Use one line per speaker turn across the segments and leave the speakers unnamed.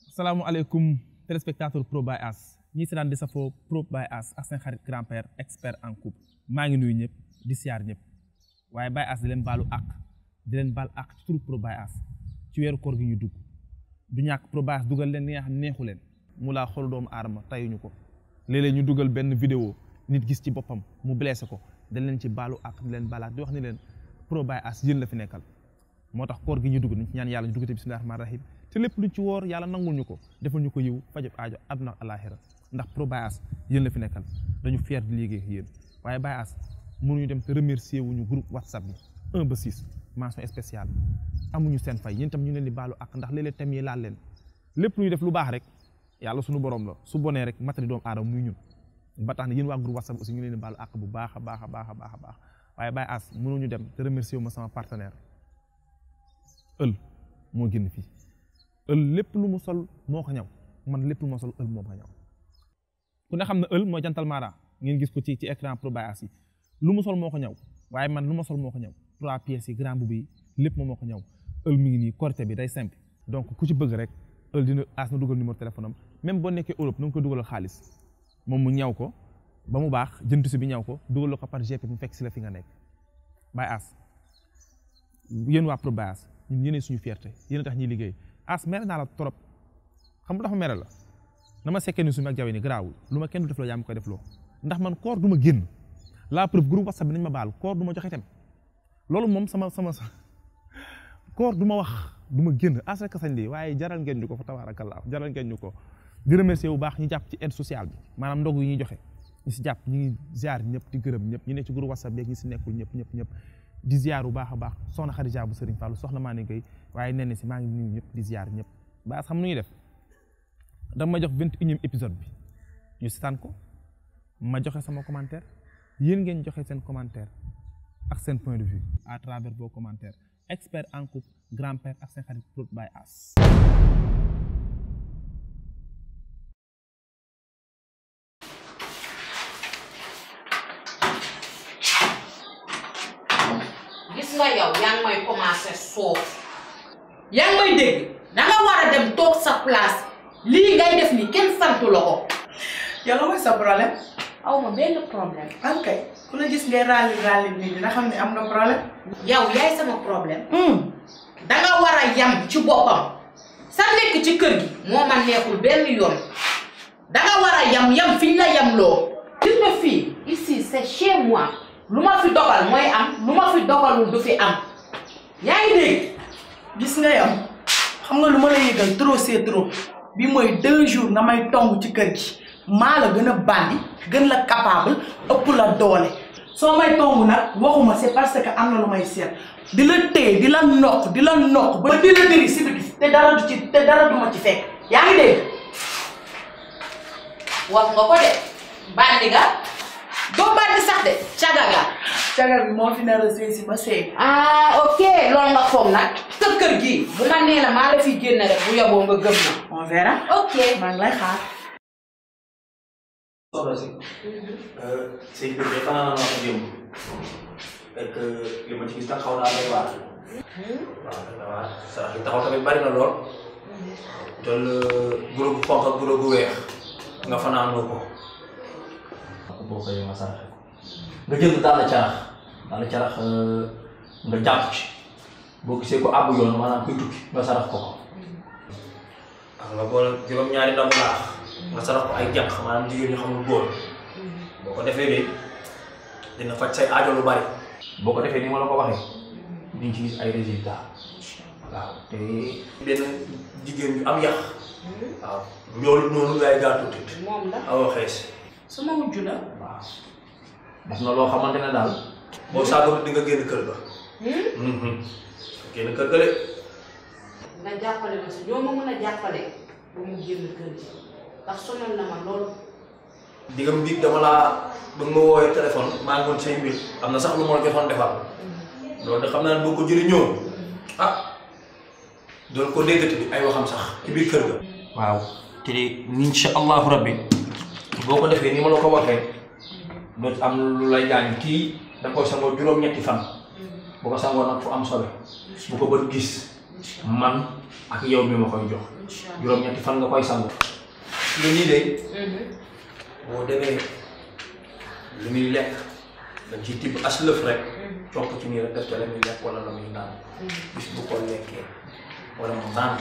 Assalamualaikum téléspectateur Pro by As ñi si daan di safoo Pro by As ak seen xarit grand-père expert en couple maa ngi nuyu ñëpp di siyaar ñëpp waaye By As di leen baalu àq di leen baal àq ci turu Pro by As ci weeru koor gi ñu dugg du ñàkk Pro by As dugal leen li nga xam neexu leen mu laa xool doomu aadama tayuñu ko léeg-léeg ñu dugal benn vidéo nit gis ci boppam mu blessé ko dañ leen ci baalu àq di leen baalaat di wax ni leen Pro by As yéen la fi nekkal moo tax koor gi ñu dugg nañ ci ñaan yàlla ñu dugg te bismillahir rahmanir rahim te lépp luñ ci woor yàlla nangul ñu ko defal ñu ko yiw fajab aajo àdduna ak alaaxira ndax Pro by As yéen la fi nekkal dañu fier di liggéey yéen waaye By As mënuñu dem te remercier wuñu groupe WhatsApp bi 1 ba 6 mention spéciale amuñu seen fay yéen tam ñu leen di baalu ak ndax léeg-léeg tam yi laal leen lépp lu ñu def lu baax rek yàlla suñu borom la su bonee rek matari doomu aadama muy ñun ba tax na yéen waa groupe WhatsApp aussi ñu leen di baalu ak bu baax a baax a baax a baax a baax waaye By As mënuñu dem te remercier wu ma sama partenaire ël moo génn fii ël lépp lu mu sol moo ko ñaw man lépp lu ma sol ël moo ko ñaw ku ne xam ne ël mooy jantal mara ngeen gis ko ci écran Pro by As yi lu mu sol moo ko ñaw waaye man lu ma sol moo ko ñaw 3 pièces yi grand boubou yi lépp moom moo ko ñaw ël mi ngi nii korité bi day simple donc ku ci bëgg rek ël dina As na dugal numéro téléphone am même boo nekkee Europe na nga ko dugalal xaalis moom mu ñaw ko ba mu baax jëntu si bi ñaw ko dugal ko par GP mu fekk si la fi nga nekk By As yéen waa Pro by As ñun yéenee suñu fierté yéen a tax ñuy liggéey As mere naa la trop xam nga dafa mere la na ma sekkee ni suñu ak jawe ni garaawul lu ma kenn du def loo yaa ma koy def loo ndax man koor du ma génn la preuve groupe WhatsApp bi nañ ma baal koor du ma joxe tem loolu moom sama koor du ma wax du ma génn As rek sañ lii waaye jaral ngeen ñu ko fa tabaarakallaa jaral ngeen ñu ko di remercier bu baax ñi jàpp ci aide sociale bi maanaam ndog yi ñuy joxe ñi si jàpp ñu ngi ziar ñëpp di gërëm ñëpp ñi ne ci groupe WhatsApp bi ñi si nekkul ñëpp di ziar bu baax a baax soxna Khadija bu Serigne Fallou soxna Mané Gueye waaye nee na si maa ngi nuyu ñëpp di ziar ñëpp By As xam nu ñuy def dama ma jox 21e épisode bi ñu seetaan ko ma joxe sama commentaire yéen ngeen joxe seen commentaire ak seen point de vue à travers vos commentaires expert en couple grand-père ak seen xarit Pro by As
gis nga yow yaa ngi may commencé foofu yaa ngi may dégg danga war a dem toog sa place lii ngay def ni kenn santu la ko.
yow la mooy sa problème.
aw ma benn problème.
ok ku la gis ngay ràlli nii dina xam ne am nga problème.
yow yaay sama problème. danga war a yam ci boppam sa nekk ci kër gi moo ma neexul benn yoon danga war a yam fi ñu la yamloo. gis nga fii ici c'est chez moi. lu ma fi dogal mooy am lu ma fi dogalul du fi am yaa ngi dégg.
gis nga yow xam nga lu ma la yëgal trop c'est trop bi mooy 2 jours nga may tong ci kër gi maa la gën a bandi gën la capable ëpp la doole soo may tong nag waxuma c'est parce que am na lu may seet di la téye di la noq ba di la diri si biti te dara du ma ci fekk yaa ngi dégg.
wax nga ko de bandi nga. doo bandi sax de caga
bi moo fi nar a sëy si ba sëy.
ah ok loolu nga foog nag. sa kër gi bu ma nee la maa la fi génne rek bu yaboo nga gëm na.
on verra.
ok
maa ngi lay xaar.
soxna si. sëy bi de xanaa naa wax démb et li ma ci gis nag xaw naa doy waar. waaw doy waar sarax yi taxaw tamit bari na lool. jël guro gu xonq ak guro gu weex nga fanaanoo ko. boo koy nga saraxe nga jënd daal carax nga jàpp ci boo gisee ko àbb yoon maanaam kuy tukki nga sarax ko nga boole juróom-ñaari ndamu laax nga sarax ko ay jànq maanaam jigéen ñi xamul góor boo ko defee nii dina faj say aajo lu bari boo ko defee ni ma la ko waxee diñ ci gis ay résultats waaw te benn jigéen ñu am yàq waaw loolu noonu yaay gaa tuuti
moom la
awa xees
sama wujj la.
waaw def na loo xamante ne daal boo saagoo di nga génn kër ga. génn kër ga de.
nga jàppale ma si ñoo ma mën a jàppale ba mu génn kër gi ndax sonal na ma loolu.
di nga mbiig dama laa ba nga ma woowee téléphone maa ngi woon say mbir am na sax lu ma la joxoon defal loolu de xam naa ne boo ko jëriñoo ah doon ko déggati bi ay waxam sax ci biir kër ga. waaw te insha allahu rabbi boo ko defee ni ma la ko waxee doo ci am lu lay gaañ kii da koy sangoo juróom-ñetti fan bu ko sangoo nag fu am sobe bu ko bët gis man ak yow mi ma koy jox juróom-ñetti fan nga koy sangoo. nga nii de boo demee lu muy lekk dañ ciy tibb as lëf rek toog ci nii rek def ca la muy lekk wala la muy naan bis bu ko lekkee wala mu naan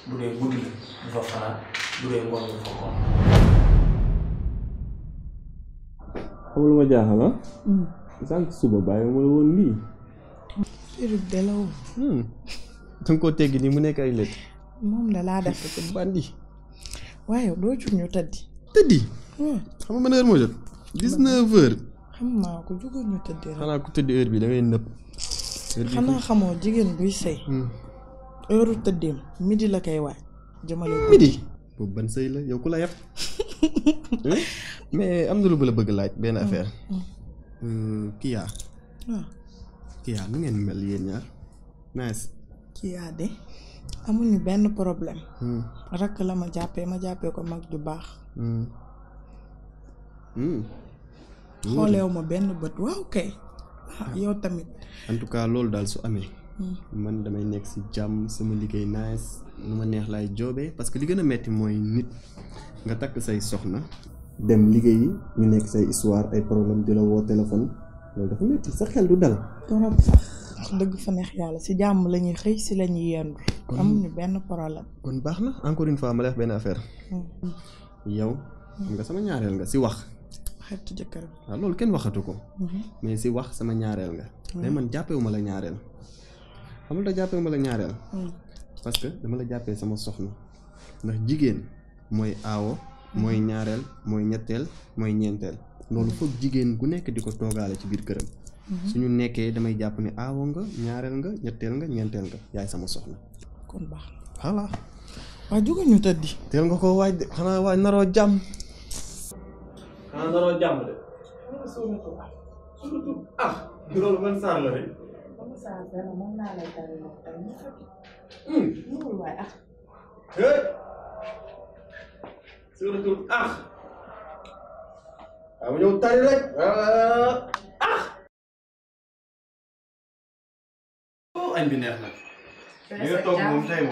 bu dee guddi la du fa fanaan bu dee ngoon du fa ngoon.
xam nga lu ma jaaxal ah. sànq suba bàyyi ma la woon lii.
Firib de la woon.
danga koo teggi nii mu nekk ay lekk.
moom da laa def
ko bandi.
waaye doo jug ñu tëddi.
tëddi.
waaw
xam nga ban heure moo jot. 19h.
xam naa ko jugal ñu tëddi rek.
xanaa ku tëddi heure bi da ngay nëb.
xanaa xamoo jigéen buy sëy. heure tëddeem midi la koy waaj. jëmale ko
midi. boobu ban sëy la yow ku la yab. mais am na lu la bëgg laaj benn affaire. Kia.
waaw.
Kia nu ngeen mel yéen ñaar. nice.
Kia de amuñu benn problème. rakk la ma jàppee ko mag ju baax. xooleewu ma benn bët waaw kay. yow tamit.
en tout cas loolu daal su amee. man damay nekk ci jàmm sama liggéey nice nu ma neex laay joobee parce que li gën a metti mooy nit nga takk say soxna dem liggéeyi ñu nekk say histoire ay problème di la woo téléphone loolu dafa metti sa xel du dal.
torop sax dëgg fa neex yàlla ci jàmm la ñuy xëy ci la ñuy yendu. amuñu benn problème.
kon baax na encore une fois ma lay wax benn affaire. yow xam nga sama ñaareel nga ci wax.
xaritu jëkkër bi.
waaw loolu kenn waxatu ko. mais ci wax sama ñaareel nga. mais man jàppewuma la ñaareel. xam nga jàppewuma la ñaareel. parce que dama la jàppee sama soxna ndax jigéen mooy aawo mooy ñaareel mooy ñetteel mooy ñeenteel loolu foog jigéen gu nekk di ko toogaale ci biir këram. suñu nekkee damay jàpp ne aawo nga ñaareel nga ñetteel nga ñeenteel nga yaay sama soxna.
kon baax na.
voilà.
waaw jógal ñu tëddi.
teel nga ko waaj de xanaa waaj naroo jàmm. xanaa naroo jàmm de. ah loolu man saar la rek.
moom laa lay tari moom tamit. waaye ah.
suuratul ah. waaw ñëw tari rek. ah. añ bi neex na. li nga toog moom tey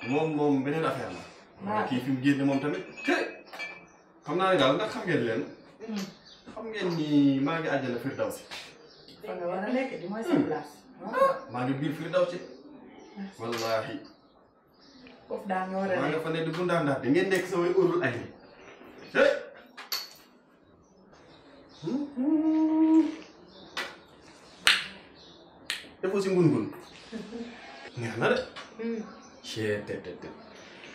moom beneen affaire la. waaw kii fi mu génne moom tamit. xam naa ne daal ndax xam ngeen leen. xam ngeen ni maa ngi àjjana Firdawsi.
fa nga war a nekk di mooy sa place.
maa ngi biir Firdawsi. wallaahi.
foofu daa nga war a
maa
nekk.
nga fa ne di gundaandaat di ngeen nekk samay urul ay ni. defoo si ngun-ngun. neex na de. chee te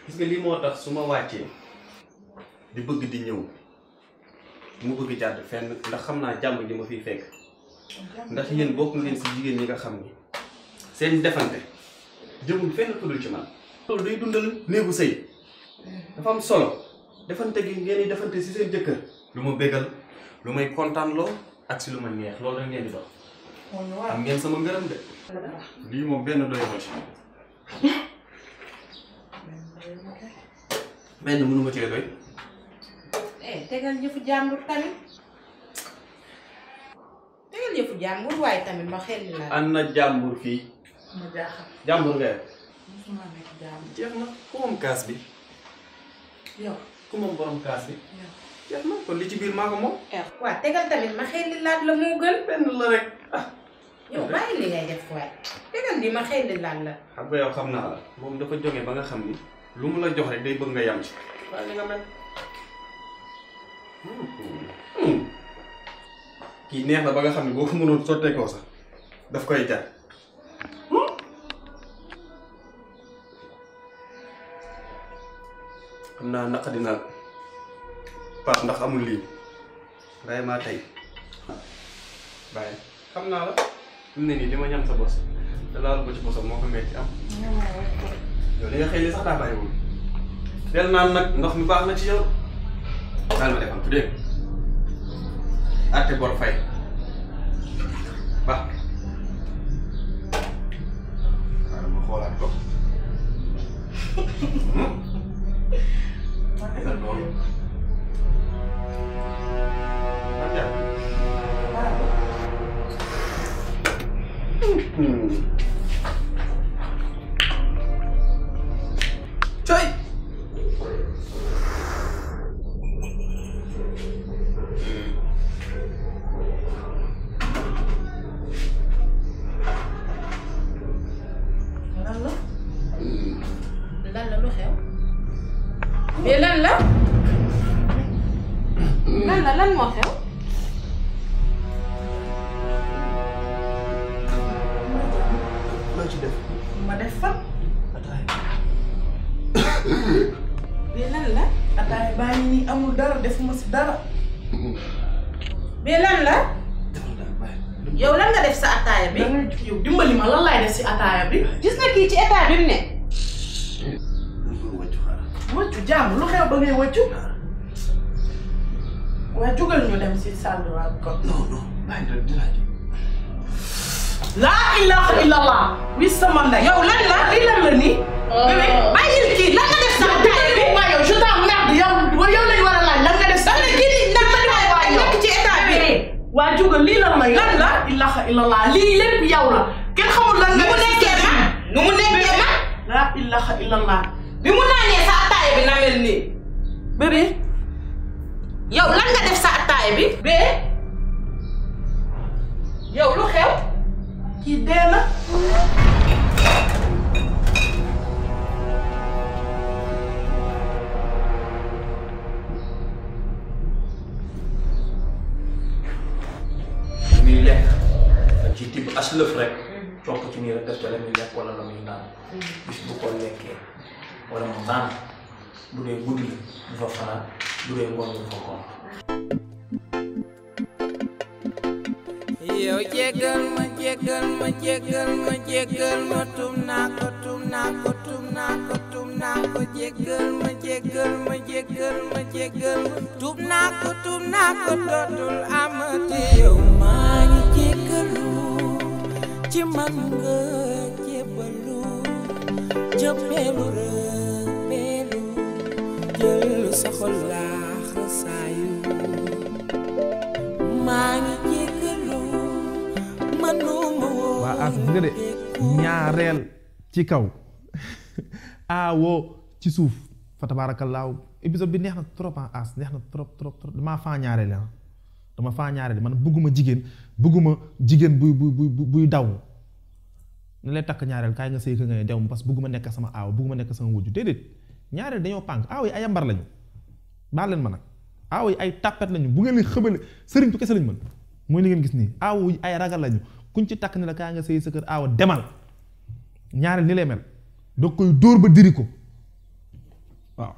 gis nga lii moo tax su ma wàccee di bëgg di ñëw mu bëgg jàdd fenn ndax xam naa jàmm ji ma fiy fekk ndax yéen bokk ngeen si jigéen ñi nga xam ni seen defante jëmul fenn tuddul ci man. loolu day dundal néegu sëy dafa am solo defante gi ngeen di defante si seen jëkkër lu ma bégal lu may kontaan loo ak si lu ma neex loolu da ngeen di dox. am ngeen sama ngërëm de. lii moom benn doy ma ci. benn mënu ma cee doy.
tegal yëfu jàmbur tamit tegal yëfu jàmbur waaye tamit ma xel li la.
an na jàmbur fii.
ma jaaxal.
jàmbur nga yor.
mosuma nekk jàmbur.
jeex na ku moom kaas bi.
yow.
ku moom borom kaas bi. jeex na kon li ci biir maa ko moom.
waaw tegal tamit ma xel li laat la moo gën.
benn la rek ah.
yow bàyyi li ngay def waaye tegal di ma xel li laat la.
xam nga yow xam naa la moom dafa jóge ba nga xam ni lu mu la jox rek day bëgg nga yam ci. waaye li nga mel. kii neex na ba nga xam ne boo ko mënoon sotteekoo sax daf koy jar. xam naa naqadi naa Pape ndax amul lii ngay maa tey bàyyi xam naa la fi mu ne nii li ma ñam sa bos te laal ko ci bosam moo ko metti am. yow li nga xëy ni sax daa bàyyiwul. del naan nag ndox mi baax na ci yow. daal ma defal dégg atte bor fay baax waaw ma xoolaat ko defal loolu.
coy
lan la lu xew mais lan la lan moo xew
loo ci def.
ma def fan
ataay.
mais lan la
ataay baa ngi nii amul dara defuma si dara
mais lan la
defal daal bàyyi.
yow lan nga def sa ataaya bi
da ngay yow dimbali ma lan laay def si ataaya bi
gis nga kii ci état bi mu ne
lu wàccu xaaral.
wëccu jàmm lu xew ba ngay wëccu waaye jugal ñu dem si salle de bain ko
non non bàyyi rek dinaa jóg.
laa ilaha illallah wi sama ndey yow lan la lii lan la nii bébé
bàyyil kii lan nga def sa ataaya bi
waa yow je t'emmerde yow lañu war a laaj lan nga def
dama ne kii ndax ma di waa nekk ci état bi
waa jugal lii lan la yow
lan la
ilaha illallah lii lépp yow la kenn xamul lan nga
nu mu nekkee ma nu mu nekkee ma
laa ilaha illallah
bi mu naanee sa ataaya bi na mel nii
bébé
yow lan nga def sa ataaya bi bee yow lu xew
kii dee na
muy lekk dañ ciy tibb as lëf rek toog ci nii rek def ca la muy lekk wala la muy naan bis bu ko lekkee wala mu naan bu dee guddi la du fa fanaan bu dee ngoon du fa koom.
yow jéggal ma jéggal ma jéggal ma jéggal ma tum naa ko tum naa ko tum naa ko tum naa ko jéggal ma jéggal ma jéggal ma jéggal ma tum naa ko dootul amati yow maa ngi jéggalu ci man nga jébbalu jëppeelu rëppeelu jël sa xol laax saayu maa ngi jéggalu manuma woo
waa as nga de ñaareel ci kaw aawoo ci suuf fa tabaarakallaahu épisode bi neex na trop en as neex na trop damaa faa ñaareel dama faa ñaareel man bëgguma jigéen buy daw ne lay takk ñaareel kaay nga sëy ka ngay dew parce que bëgguma nekk sama aaw bëgguma nekk sama wujju déedéet ñaareel dañoo pànk aaw yi ay yambar lañu baal leen ma nag aaw yi ay tàppet lañu bu ngeen leen xëbale sëriñ tu kese lañu mën mooy li ngeen gis nii aaw yi ay ragal lañu kuñ ci takk ne la kaay nga sëy sa kër aaw demal ñaareel ni lay mel doo koy dóor ba diri ko waaw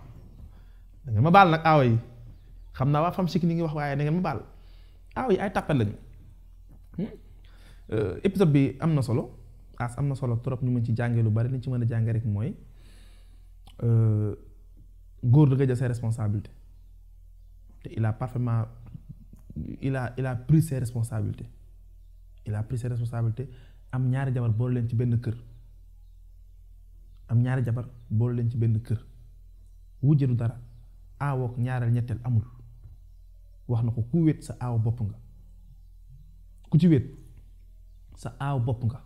da ngeen ma baal nag aaw yi xam naa waa fam sik ni ngi wax waaye da ngeen ma baal aaw yi ay tàppet lañu épisode bi am na solo as am na solo trop ñu mën ci jàngee lu bari li ñu ci mën a jàngee rek mooy góor da nga jël ses responsabilités te il a parfaitement il a pris ses responsabilités am ñaari jabar boole leen ci benn kër wujje du dara aawook ñaareel ñetteel amul wax na ko ku wét sa aaw bopp nga ku ci wét sa aaw bopp nga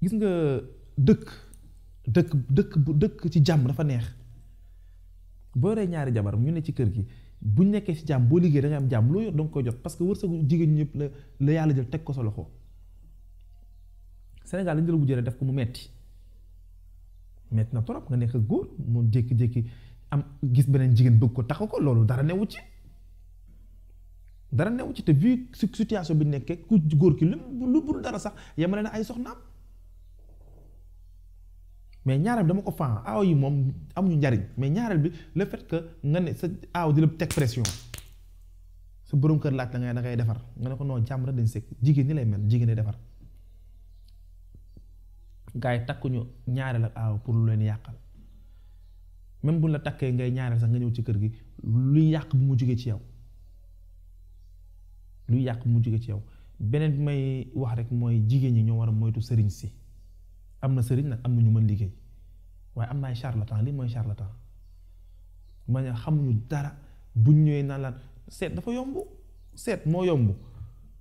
gis nga dëkk ci jàmm dafa neex boo yoree ñaari jabar ñu ne ci kër gi buñ nekkee ci jàmm boo liggéey da nga am jàmm loo yor danga koy jot parce que wërsëgu jigéen ñi ñëpp la yàlla jël teg ko sa loxo Sénégal dañu jël bu jëlee def ko mu metti na trop nga nekk ak góor mu jékki-jékki am gis beneen jigéen bëgg ko tax ko loolu dara newu ci te vu situation bi nekkee ku góor ki lu bul dara sax yemale na ay soxnaam mais ñaareel bi dama ko faa aaw yi moom amuñu njariñ mais ñaareel bi le fait que nga ne sa aaw di la teg pression sa borom kër laaj la da ngay defar nga ne ko non jàmm rek dañ sekk jigéen ñi lay mel jigéen ñi defar gars yi takkuñu ñaareel ak aaw pour lu leen yàqal même buñ la takkee ngay ñaareel sax nga ñëw ci kër gi luy yàq bu mu jógee ci yow beneen bi may wax rek mooy jigéen ñi ñoo war a moytu sëriñ si am na sëriñ nag am na ñu mën liggéey waaye am na ay charlatan lii mooy charlatan ma ne xamuñu dara buñ ñëwee naan lan seet dafa yomb seet moo yomb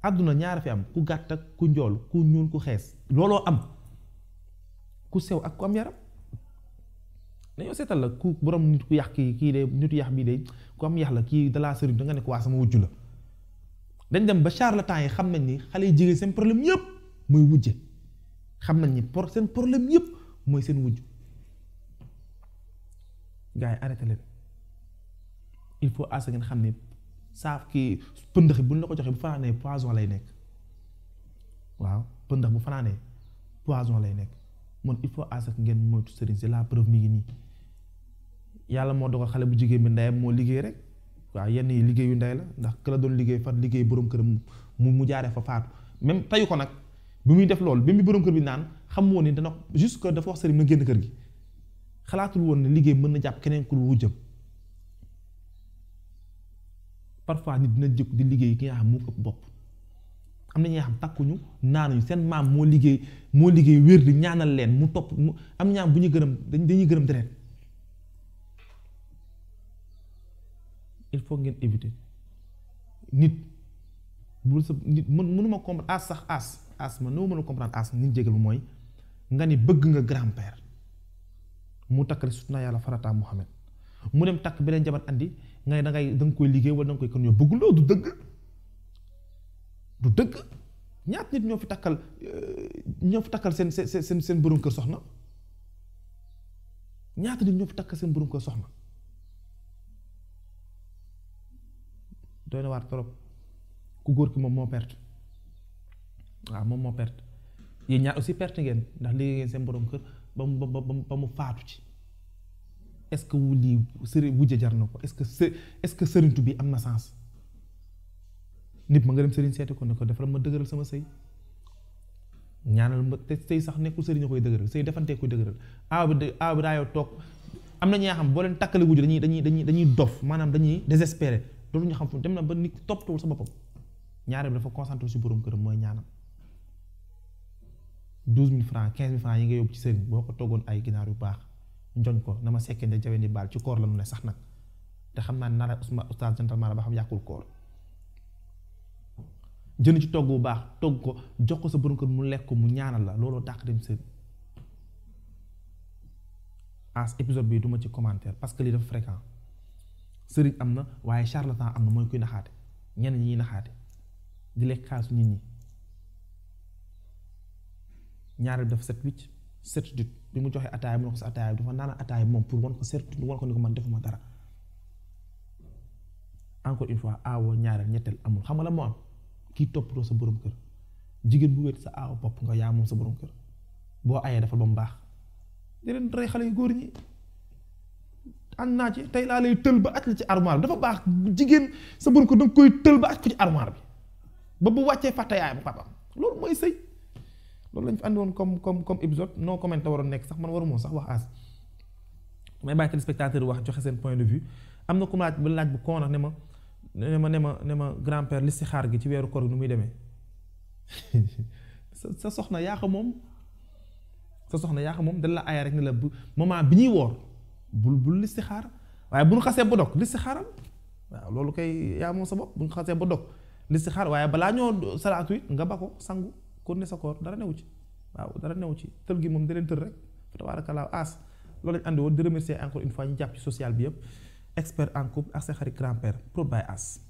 àdduna ñaara fi am ku gàtt ak ku njool ku ñuul ku xees looloo am ku sew ak ku am yaram dañoo seetal la ku borom nit ku yax kii de nitu yax bii de ku am yax la kii dalaa sëriñ da nga ne ko waa sama wujju la dañ dem ba charlatan yi xam nañ ni xale yi jigéen seen problème yëpp mooy wujje xam nañ ni seen problème yëpp mooy seen wujj gars yi arrêté leen il faut à ce ngeen xam ne saaf kii pëndëx bu ñu la ko joxee bu fanaanee poison lay nekk waaw pëndëx bu fanaanee poison lay nekk man il faut à ce que ngeen moytu sëriñ c'est la preuve mi ngi nii yàlla moo dogal xale bu jigéen bi ndeyam moo liggéey rek waaw yenn yi liggéeyu ndey la ndax ka la doon liggéey fa liggéey borom këram mu jaaree fa faatu même tayu ko nag bi muy def loolu bi mu borom kër bi naan xam woon ni dana juste que dafa wax sëriñ na génn kër gi xalaatul woon ne liggéey mën na jàpp keneen ku wujjam parfois nit dina jóg di liggéey ki nga xam moo ëpp bopp am na ñi nga xam takkuñu naanuñu seen maam moo liggéey wér di ñaanal leen mu topp mu am ñaam bu ñu gërëm dañuy gërëm deret il faut ngeen éviter nit bul sa nit mënuma comprendre as man noo mën a comprendre as nit jégal mooy nga ni bëgg nga grand-père mu takkale sut naa yàlla farata Muhammad mu dem takk beneen jabar andi nga ne da nga koy liggéey wala da nga koy kon yow bëgguloo du dëgg ñaat nit ñoo fi takkal seen borom kër soxna ñaata nit ñoo fi takkal seen borom kër soxna doy na waar trop ku góor ki moom moo perte waaw moom moo perte yéen ñaar aussi perte ngeen ndax liggéey ngeen seen borom kër ba mu faatu ci est-ce que wu lii sëriñ wujje jar na ko est-ce que sëriñtu bi am na sens nit ma nga dem sëriñ seeti ko ne ko defal ma dëgëral sama sëy ñaanal ma te sëy sax nekkul sëriñ a koy dëgëral sëy defantee koy dëgëral aaw bi daa yow toog am na ñi nga xam boo leen takkale wujj dañuy dof maanaam dañuy désespéré dootu ñu xam fu dem na ba nit toppatawul sa boppam ñaareel bi dafa concentré si borom këram mooy ñaanam 12 000 francs 15 000 francs yi nga yóbbu ci sëriñ boo ko toggoon ay ginaar yu baax njoñ ko na ma sekkee ne jawe ni baal ci koor la mu ne sax nag te xam naa nara oustaz gentleman la ba xam yàqul koor jënd ci togg bu baax togg ko jox ko sa borom kër mu lekk ko mu ñaanal la looloo dàq dem sëriñ as épisode bi duma ci commentaire parce que lii dafa fréquent sëriñ am na waaye charlatan am na mooy kuy naxaate ñenn ñi naxaate di lekk xaalisu nit ñi ñaareel dafa certitude bi mu joxee ataaya mu ne ko sa ataaya bi dafa naan ataaya moom pour wan ko certitude wan ko ni ko man defuma dara encore une fois aawo ñaareel ñetteel amul xam nga la moo am kii toppatoo sa borom kër jigéen bu wéet sa aawo bopp nga yaa moom sa borom kër boo ayee dafa ba mu baax di leen rey xale yu góor ñi ànd naa ci tey laa lay tël ba aj la ci armoire bi dafa baax jigéen sa borom kër danga koy tël ba aj ko ci armoire bi ba bu wàccee fàtte yaayam papaam loolu mooy sëy loolu lañ fi andi woon comme épisode non commenté waroon nekk sax man waru moo sax wax as may bàyyi téléspectateur wax joxe seen point de vue am na ku ma laaj bu koo nag ne ma grand-père listixaar gi ci weeru koor gi nu muy demee sa soxna yaa ko moom dañ la aaya rek ne la bu moment bi ñuy woor bul listixaar waaye bu ñu xasee ba dog listixaaral waaw loolu kay yaa moom sa bopp bu ñu xasee ba dog listixaar waaye balaa ñoo salaatu it nga ba ko sangu kon ne sa koor dara newu ci waaw dara newu ci tël gi moom da leen tël rek fa tabaarakallaa as loolu lañ andi woon di remercier encore une fois ñu jàpp ci social bi yëpp expert en couple ak sa xarit grand-père Prod by As